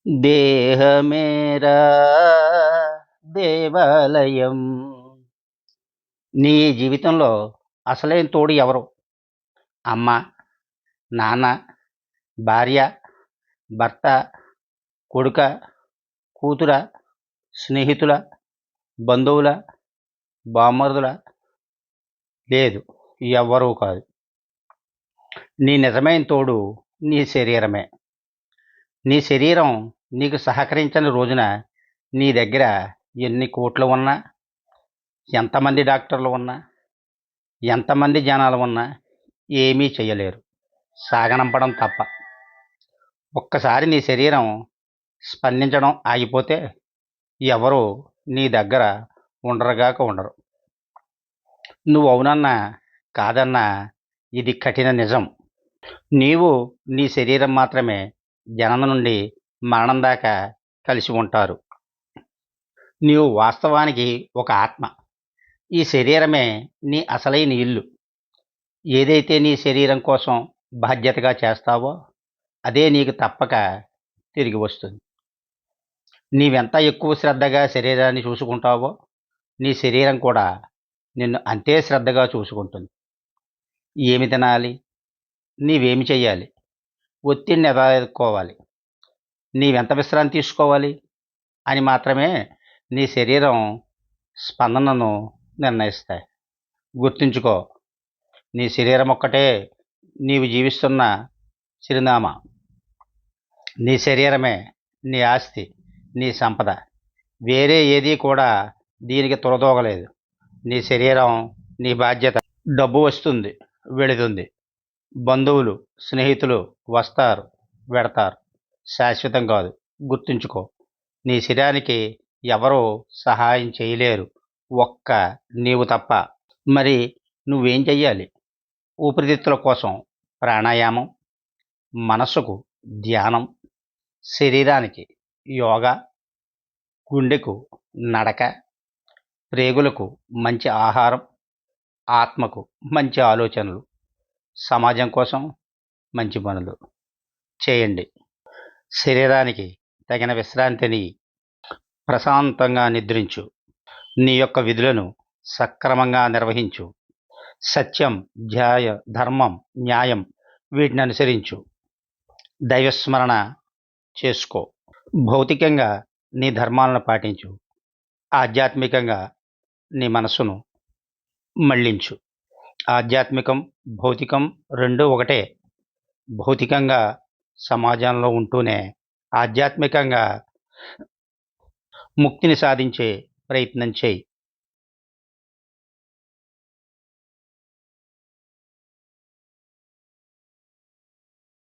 దేహమేరా దేవాలయం. నీ జీవితంలో అసలైన తోడు ఎవరు? అమ్మ, నాన్న, భార్య, భర్త, కొడుకా, కూతురా, స్నేహితులా, బంధువులా, బామర్దులా? లేదు, ఎవ్వరూ కాదు. నీ నిజమైన తోడు నీ శరీరమే. నీ శరీరం నీకు సహకరించని రోజున నీ దగ్గర ఎన్ని కోట్లు ఉన్నా, ఎంతమంది డాక్టర్లు ఉన్నా, ఎంతమంది జనాలు ఉన్నా ఏమీ చెయ్యలేరు. సాగనంపడం తప్ప. ఒక్కసారి నీ శరీరం స్పందించడం ఆగిపోతే ఎవరు నీ దగ్గర ఉండరుగాక ఉండరు. నువ్వు అవునన్నా కాదన్నా ఇది కఠిన నిజం. నీవు నీ శరీరం మాత్రమే జననం నుండి మరణం దాకా కలిసి ఉంటారు. నీవు వాస్తవానికి ఒక ఆత్మ. ఈ శరీరమే నీ అసలైన ఇల్లు. ఏదైతే నీ శరీరం కోసం బాధ్యతగా చేస్తావో అదే నీకు తప్పక తిరిగి వస్తుంది. నీవెంత ఎక్కువ శ్రద్ధగా శరీరాన్ని చూసుకుంటావో నీ శరీరం కూడా నిన్ను అంతే శ్రద్ధగా చూసుకుంటుంది. ఏమి తినాలి, నీవేమి చెయ్యాలి, ఒత్తిడిని ఎలా ఎదుర్కోవాలి, నీవెంత విశ్రాంతి తీసుకోవాలి అని మాత్రమే నీ శరీరం స్పందనను నిర్ణయిస్తాయి. గుర్తుంచుకో, నీ శరీరం ఒక్కటే నీవు జీవిస్తున్న చిరునామా. నీ శరీరమే నీ ఆస్తి, నీ సంపద. వేరే ఏదీ కూడా దీనికి తొలదోగలేదు. నీ శరీరం నీ బాధ్యత. డబ్బు వస్తుంది, వెళుతుంది. బంధువులు, స్నేహితులు వస్తారు, వెడతారు. శాశ్వతం కాదు. గుర్తుంచుకో, నీ శరీరానికి ఎవరూ సహాయం చేయలేరు, ఒక్క నీవు తప్ప. మరి నువ్వేం చెయ్యాలి? ఊపిరితిత్తుల కోసం ప్రాణాయామం, మనస్సుకు ధ్యానం, శరీరానికి యోగా, గుండెకు నడక, ప్రేగులకు మంచి ఆహారం, ఆత్మకు మంచి ఆలోచనలు, సమాజం కోసం మంచి పనులు చేయండి. శరీరానికి తగిన విశ్రాంతిని, ప్రశాంతంగా నిద్రించు. నీ యొక్క విధులను సక్రమంగా నిర్వహించు. సత్యం, ధ్యాయ, ధర్మం, న్యాయం వీటిని అనుసరించు. దైవస్మరణ చేసుకో. భౌతికంగా నీ ధర్మాలను పాటించు. ఆధ్యాత్మికంగా నీ మనస్సును మళ్ళించు. ఆధ్యాత్మికం, భౌతికం రెండూ ఒకటే. భౌతికంగా సమాజంలో ఉంటూనే ఆధ్యాత్మికంగా ముక్తిని సాధించే ప్రయత్నం చేయి.